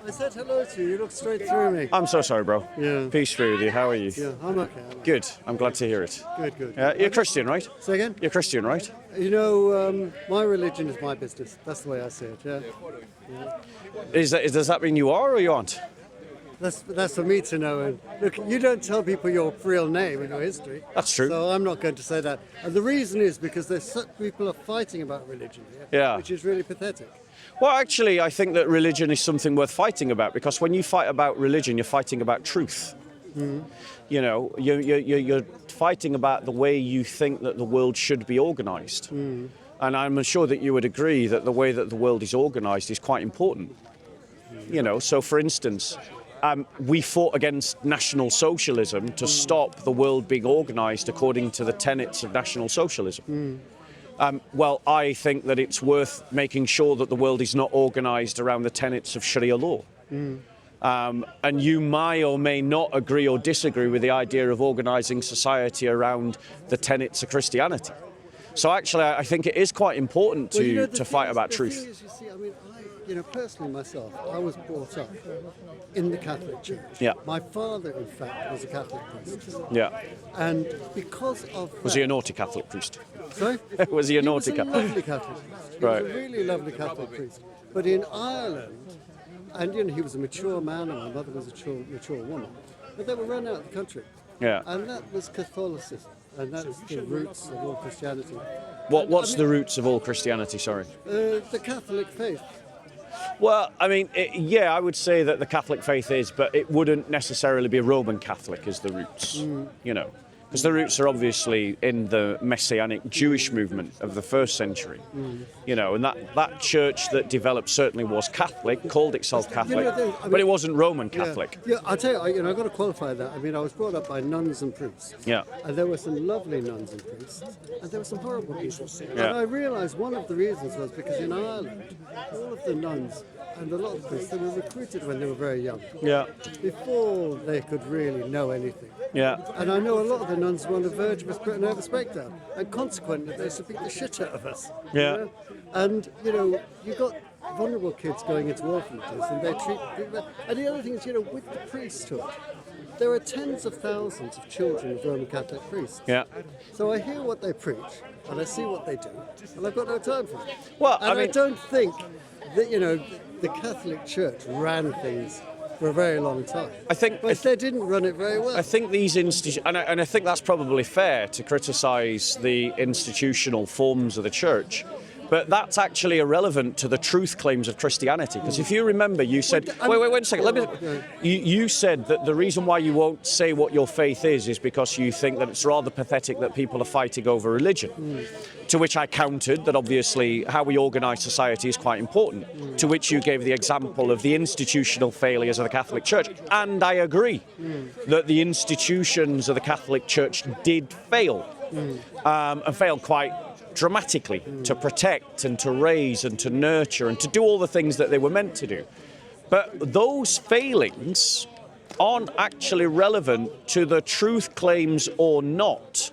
I said hello to you. You look straight through me. I'm so sorry, bro. Yeah. Peace be with you. How are you? Yeah, I'm okay. Good. I'm glad to hear it. Good. You're Christian, right? Say again? You're Christian, right? You know, my religion is my business. That's the way I see it, yeah. Does that mean you are or you aren't? That's for me to know. And look, you don't tell people your real name in your history. That's true. So I'm not going to say that. And the reason is because people are fighting about religion here, Yeah. which is really pathetic. Well, actually, I think that religion is something worth fighting about, because when you fight about religion, you're fighting about truth. Mm. You know, you're fighting about the way you think that the world should be organised. Mm. And I'm sure that you would agree that the way that the world is organised is quite important. You know, so for instance, we fought against National Socialism to stop the world being organised according to the tenets of National Socialism. Well, I think that it's worth making sure that the world is not organised around the tenets of Sharia law. And you may or may not agree or disagree with the idea of organising society around the tenets of Christianity. So actually, I think it is quite important to fight about truth. The thing is, you see, I mean, personally myself, I was brought up in the Catholic Church. Yeah. My father, in fact, was a Catholic priest. Yeah. And because of Was he a naughty Catholic priest? Sorry? Was he a naughty Catholic? He was a lovely Catholic priest. He Right. was a really lovely Catholic priest. But in Ireland, and he was a mature man and my mother was a mature woman, but they were run out of the country. Yeah. And that was Catholicism. And that's the roots of all Christianity. What's the roots of all Christianity, sorry? The Catholic faith. Well, I mean, yeah, I would say that the Catholic faith is, but it wouldn't necessarily be Roman Catholic as the roots, you know, because the roots are obviously in the Messianic Jewish movement of the first century, you know, and that church that developed certainly was Catholic, called itself Catholic, but it wasn't Roman Catholic. Yeah, I'll tell you, I've got to qualify that. I mean, I was brought up by nuns and priests. Yeah. And there were some lovely nuns and priests, and there were some horrible people. Yeah. And I realised one of the reasons was because in Ireland, all of the nuns and a lot of priests, they were recruited when they were very young. Yeah. Before they could really know anything. Yeah. And I know a lot of the nuns were on the verge of a nervous breakdown, and consequently they used to beat the shit out of us. Yeah. You know? And, you got vulnerable kids going into orphanages, and they treat people. And the other thing is, with the priesthood, there are tens of thousands of children of Roman Catholic priests. Yeah. So I hear what they preach, and I see what they do, and I've got no time for it. Well, and I mean, I don't think that, the Catholic Church ran things for a very long time. But they didn't run it very well. I think these institutions, and I think that's probably fair to criticise the institutional forms of the church, but that's actually irrelevant to the truth claims of Christianity. Because if you remember, you said, wait a second, you said that the reason why you won't say what your faith is because you think that it's rather pathetic that people are fighting over religion. To which I countered that obviously how we organise society is quite important, to which you gave the example of the institutional failures of the Catholic Church. And I agree that the institutions of the Catholic Church did fail, and failed quite dramatically to protect and to raise and to nurture and to do all the things that they were meant to do. But those failings aren't actually relevant to the truth claims or not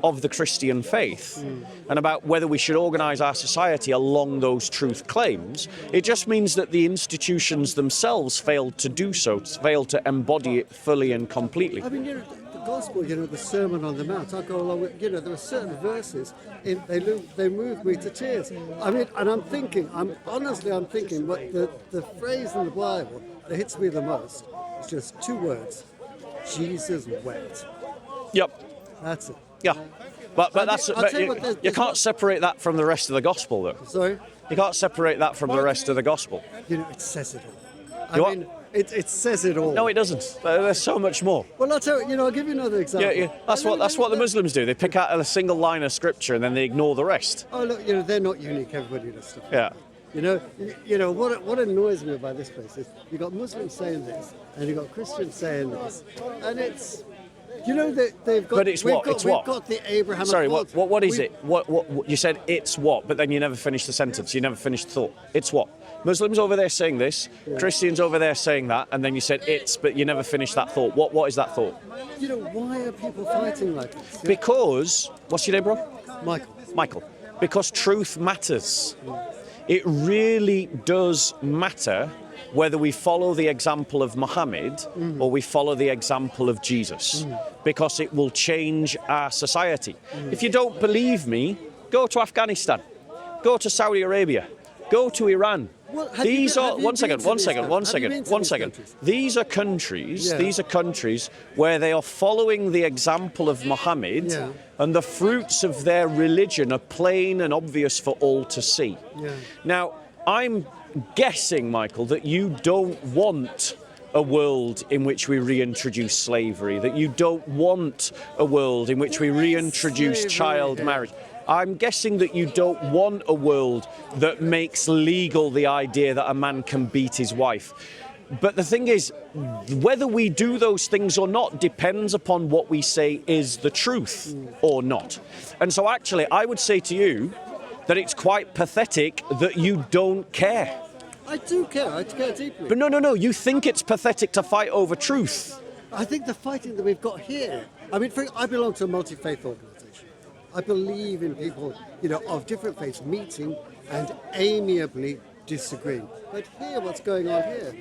of the Christian faith and about whether we should organise our society along those truth claims. It just means that the institutions themselves failed to do so, failed to embody it fully and completely. I mean, the Gospel, the Sermon on the Mount, I go along with, there are certain verses, they move me to tears. I mean, and I'm thinking, what the phrase in the Bible that hits me the most is just two words: Jesus wept. Yep. That's it. Yeah, but you can't separate that from the rest of the gospel, though. Sorry? You can't separate that from the rest of the gospel. It says it all. I mean, it says it all. No, it doesn't. There's so much more. Well, I'll tell you, I'll give you another example. Yeah. That's what the Muslims do. They pick out a single line of scripture and then they ignore the rest. Oh, look, they're not unique. Everybody does stuff. Yeah. What annoys me about this place is you've got Muslims saying this and you've got Christians saying this, and it's. They've got. But it's what? We've got the Abraham. Sorry, what is it? What you said? It's what? But then you never finished the sentence. You never finished the thought. It's what? Muslims over there saying this, Christians over there saying that, and then you said it's, but you never finished that thought. What is that thought? Why are people fighting like this? Because what's your name, bro? Michael. Because truth matters. It really does matter whether we follow the example of Muhammad or we follow the example of Jesus, because it will change our society. If you don't believe me, go to Afghanistan, go to Saudi Arabia, go to Iran. Well, These have are you one been second, to one these second, one second, countries? one second. These are countries. Yeah. These are countries where they are following the example of Muhammad, Yeah. and the fruits of their religion are plain and obvious for all to see. Yeah. Now, I'm guessing, Michael, that you don't want a world in which we reintroduce slavery, that you don't want a world in which we reintroduce slavery child here. marriage. I'm guessing that you don't want a world that makes legal the idea that a man can beat his wife. But the thing is, whether we do those things or not depends upon what we say is the truth or not. And so actually, I would say to you that it's quite pathetic that you don't care. I do care. I care deeply. But no, you think it's pathetic to fight over truth. I think the fighting that we've got here. I mean, I belong to a multi-faith organisation. I believe in people, of different faiths meeting and amiably disagreeing. But here, what's going on here?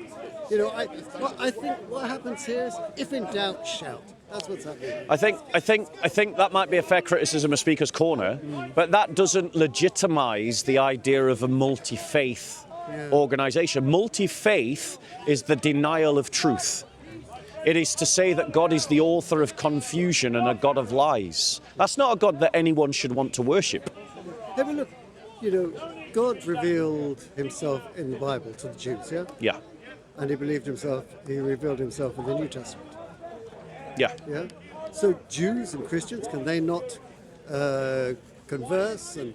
I think what happens here is, if in doubt, shout. That's what's happening. I think that might be a fair criticism of Speaker's Corner, but that doesn't legitimise the idea of a multi-faith organisation. Multi-faith is the denial of truth. It is to say that God is the author of confusion and a God of lies. That's not a God that anyone should want to worship. Have a look. God revealed himself in the Bible to the Jews, yeah? Yeah. And he revealed himself in the New Testament. Yeah. Yeah? So Jews and Christians, can they not converse and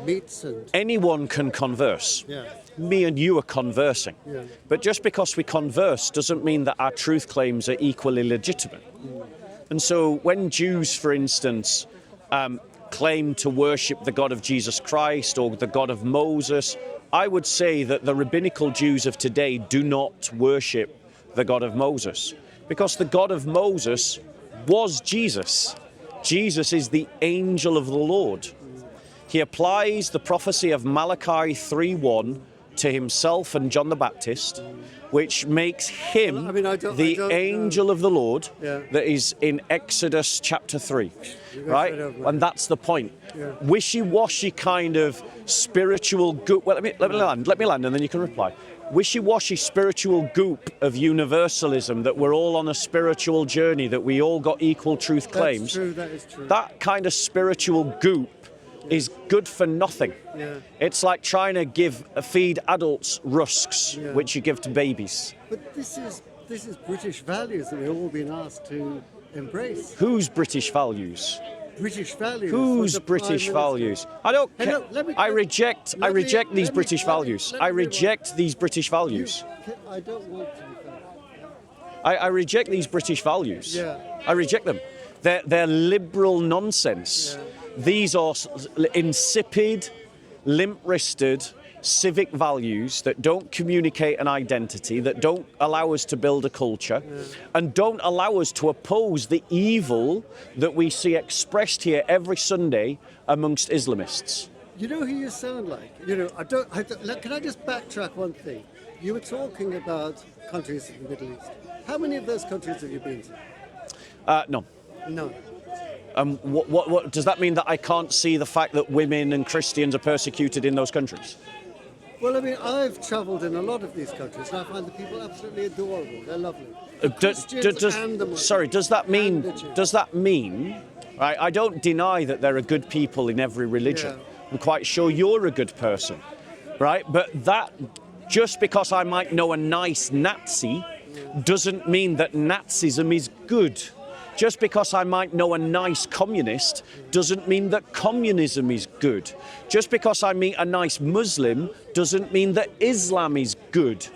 meet and... Anyone can converse. Yeah. Me and you are conversing. Yeah. But just because we converse doesn't mean that our truth claims are equally legitimate. And so when Jews, for instance, claim to worship the God of Jesus Christ or the God of Moses, I would say that the rabbinical Jews of today do not worship the God of Moses, because the God of Moses was Jesus. Jesus is the angel of the Lord. He applies the prophecy of Malachi 3:1 to himself and John the Baptist, which makes him the angel of the Lord that is in Exodus chapter 3, right? And that's the point. Yeah. Wishy-washy kind of spiritual goop. Well, let me land, and then you can reply. Wishy-washy spiritual goop of universalism, that we're all on a spiritual journey, that we all got equal truth claims. That's true, that is true. That kind of spiritual goop is good for nothing. Yeah. It's like trying to feed adults rusks, which you give to babies. But this is British values that we've all been asked to embrace. Whose British values? British values. Whose British values? I don't care. I reject these British values. I reject these British values. I don't want to be fair. I reject these British values. Yeah. I reject them. They're liberal nonsense. Yeah. These are insipid, limp-wristed civic values that don't communicate an identity, that don't allow us to build a culture, and don't allow us to oppose the evil that we see expressed here every Sunday amongst Islamists. You know who you sound like? Can I just backtrack one thing? You were talking about countries in the Middle East. How many of those countries have you been to? No. None. What does that mean, that I can't see the fact that women and Christians are persecuted in those countries? Well, I mean, I've travelled in a lot of these countries, and I find the people absolutely adorable. They're lovely. Does that mean? Right, I don't deny that there are good people in every religion. Yeah. I'm quite sure you're a good person, right? But that, just because I might know a nice Nazi, doesn't mean that Nazism is good. Just because I might know a nice communist doesn't mean that communism is good. Just because I meet a nice Muslim doesn't mean that Islam is good.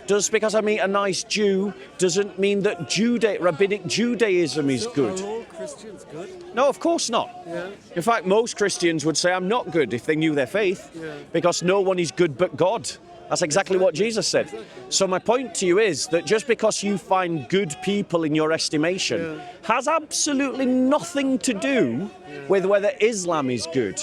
Just because I meet a nice Jew doesn't mean that rabbinic Judaism is good. Are all Christians good? No, of course not. Yeah. In fact, most Christians would say I'm not good if they knew their faith, because no one is good but God. That's exactly what Jesus said. So my point to you is that just because you find good people in your estimation has absolutely nothing to do with whether Islam is good.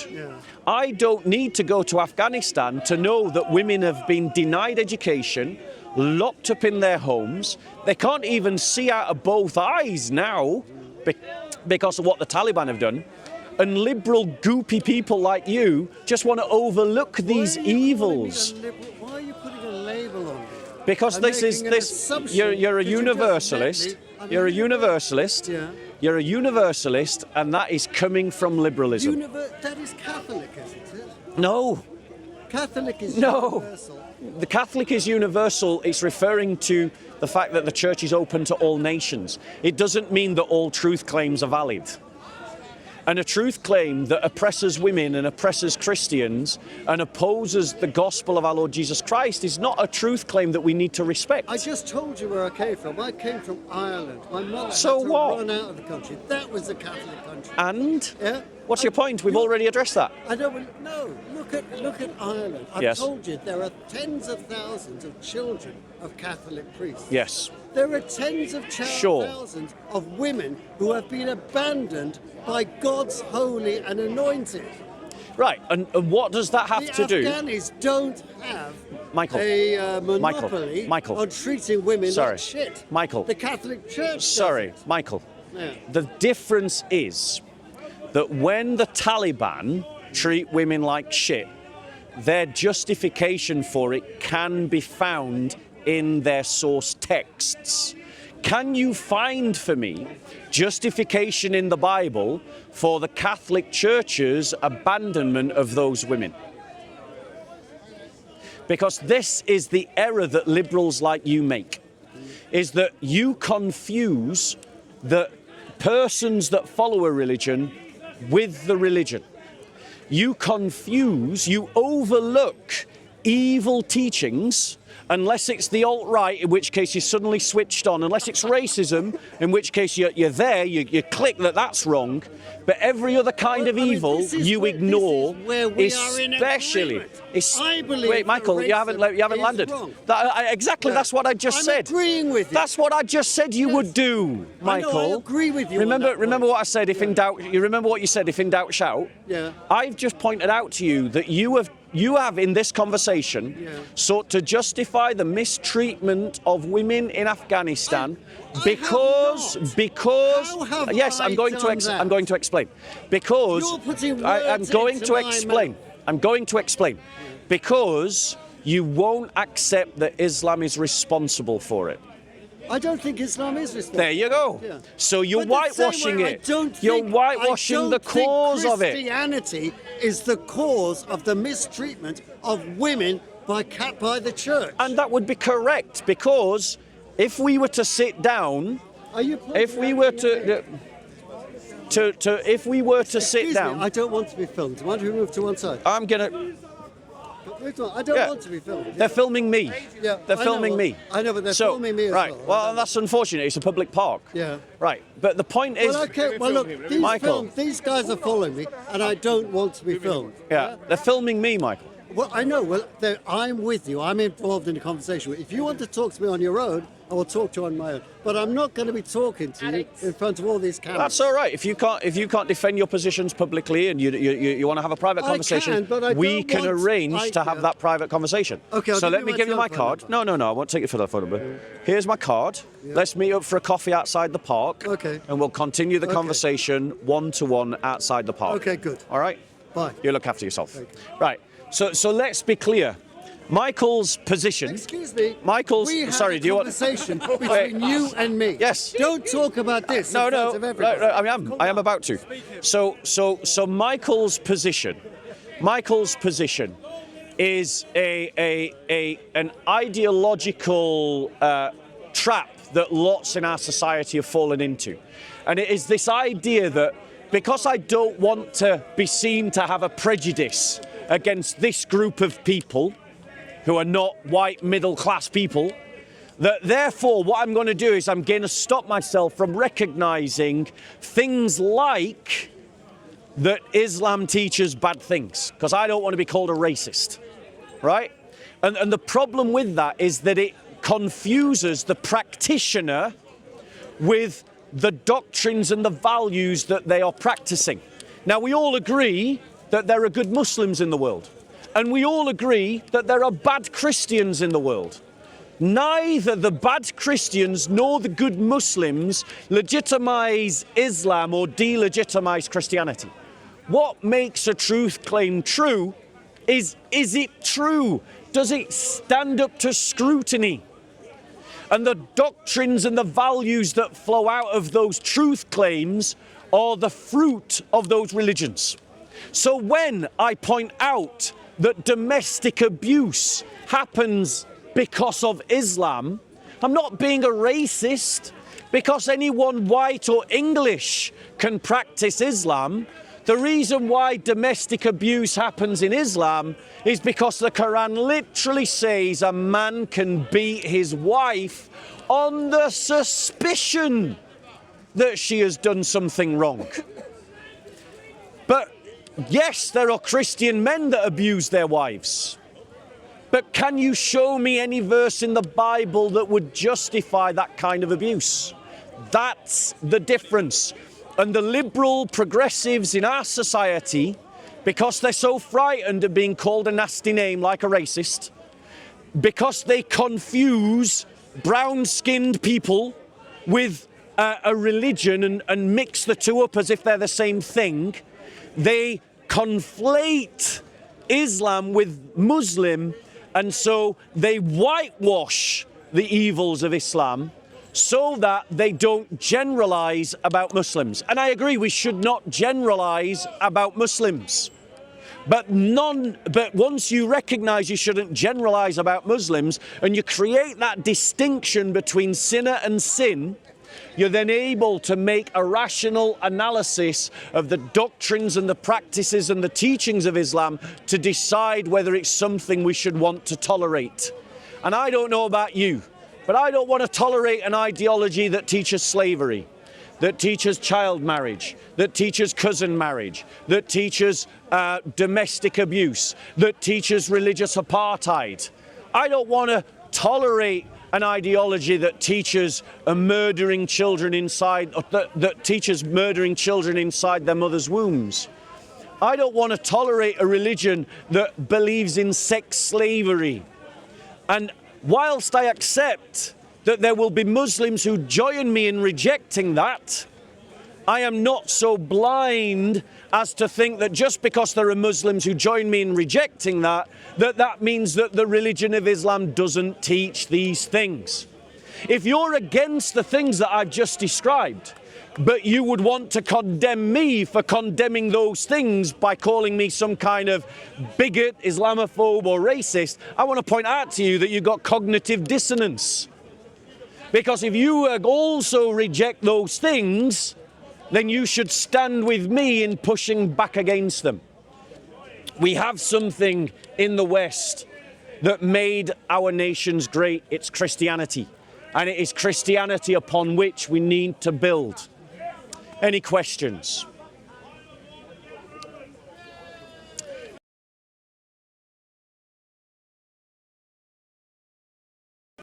I don't need to go to Afghanistan to know that women have been denied education, locked up in their homes. They can't even see out of both eyes now because of what the Taliban have done. And liberal, goopy people like you just want to overlook these evils. Why are you putting a label on it? Because you're a universalist. You're a universalist. Yeah. You're a universalist, and that is coming from liberalism. That is Catholic, isn't it? No. Catholic is No. universal. The Catholic is universal. It's referring to the fact that the church is open to all nations. It doesn't mean that all truth claims are valid. And a truth claim that oppresses women and oppresses Christians and opposes the gospel of our Lord Jesus Christ is not a truth claim that we need to respect. I just told you where I came from. I came from Ireland. My mother So had to what? run out of the country. That was a Catholic country. And? Yeah? What's your point? We've already addressed that. I don't know. Look at Ireland. I've Yes. told you there are tens of thousands of children of Catholic priests. Yes. There are tens of Sure. thousands of women who have been abandoned by God's holy and anointed. Right. And what does that have to do? The Afghanis don't have Michael. a monopoly Michael. on treating women Sorry. like shit. Michael. The Catholic Church Sorry, doesn't. Michael. Yeah. The difference is that when the Taliban treat women like shit, their justification for it can be found in their source texts. Can you find for me justification in the Bible for the Catholic Church's abandonment of those women? Because this is the error that liberals like you make, is that you confuse the persons that follow a religion with the religion. You overlook evil teachings unless it's the alt-right, in which case you're suddenly switched on, unless it's racism, in which case you're there, you click that that's wrong, but every other kind of evil you ignore, especially... Wait, Michael, you haven't landed. Exactly, that's what I just said. I'm agreeing with you. That's what I just said you would do, Michael. I know, I agree with you. Remember what I said, if in doubt, you remember what you said, if in doubt, shout? Yeah. I've just pointed out to you that you have in this conversation sought to justify the mistreatment of women in Afghanistan because yes, I'm going to explain because You're putting I'm words going into to my explain. mouth. I'm going to explain because you won't accept that Islam is responsible for it. I don't think Islam is responsible. There you go. Yeah. So you're But the same whitewashing way, it. You're whitewashing the cause of it. Christianity is the cause of the mistreatment of women by the church. And that would be correct because if we were to sit down, if we were to sit down, I don't want to be filmed. Do you want to move to one side? I'm gonna. I don't want to be filmed. They're filming me. Yeah, They're filming me. I know, but they're filming me as right. well. Well, that's unfortunate. It's a public park. Yeah. Right. But the point is. Well, okay. Well, look, Michael. these guys are following me, and I don't want to be filmed. Yeah. They're filming me, Michael. Well, I know. Well, I'm with you. I'm involved in the conversation. If you want to talk to me on your own, I will talk to you on my own. But I'm not going to be talking to you in front of all these cameras. That's all right. If you can't defend your positions publicly and you want to have a private conversation, we can arrange to have that private conversation. Okay. So let me give you my card. No, I won't take it for the phone number. Here's my card. Yeah. Let's meet up for a coffee outside the park. Okay. And we'll continue the conversation one-to-one outside the park. Okay. Good. All right. Bye. You look after yourself. Right. So let's be clear. Michael's position. Excuse me. Michael's. Sorry. Do you want? Conversation between you and me. Yes. Don't talk about this. No. In front of everybody. No, I am about to. So Michael's position. Michael's position is an ideological trap that lots in our society have fallen into, and it is this idea that because I don't want to be seen to have a prejudice against this group of people who are not white middle-class people, that therefore what I'm going to do is I'm going to stop myself from recognizing things like that Islam teaches bad things, because I don't want to be called a racist, right? And the problem with that is that it confuses the practitioner with the doctrines and the values that they are practicing. Now, we all agree that there are good Muslims in the world, and we all agree that there are bad Christians in the world. Neither the bad Christians nor the good Muslims legitimize Islam or delegitimize Christianity. What makes a truth claim true is it true? Does it stand up to scrutiny? And the doctrines and the values that flow out of those truth claims are the fruit of those religions. So when I point out that domestic abuse happens because of Islam, I'm not being a racist, because anyone white or English can practice Islam. The reason why domestic abuse happens in Islam is because the Quran literally says a man can beat his wife on the suspicion that she has done something wrong. But yes, there are Christian men that abuse their wives. But can you show me any verse in the Bible that would justify that kind of abuse? That's the difference. And the liberal progressives in our society, because they're so frightened of being called a nasty name like a racist, because they confuse brown-skinned people with a religion and mix the two up as if they're the same thing, they conflate Islam with Muslim, and so they whitewash the evils of Islam so that they don't generalize about Muslims. And I agree, we should not generalize about Muslims. But once you recognize you shouldn't generalize about Muslims, and you create that distinction between sinner and sin, you're then able to make a rational analysis of the doctrines and the practices and the teachings of Islam to decide whether it's something we should want to tolerate. And I don't know about you, but I don't want to tolerate an ideology that teaches slavery, that teaches child marriage, that teaches cousin marriage, that teaches domestic abuse, that teaches religious apartheid. I don't want to tolerate an ideology that teaches murdering children inside, that teaches murdering children inside their mother's wombs. I don't want to tolerate a religion that believes in sex slavery. And whilst I accept that there will be Muslims who join me in rejecting that, I am not so blind as to think that just because there are Muslims who join me in rejecting that, that means that the religion of Islam doesn't teach these things. If you're against the things that I've just described, but you would want to condemn me for condemning those things by calling me some kind of bigot, Islamophobe or racist, I want to point out to you that you've got cognitive dissonance. Because if you also reject those things, then you should stand with me in pushing back against them. We have something in the West that made our nations great. It's Christianity. And it is Christianity upon which we need to build. Any questions?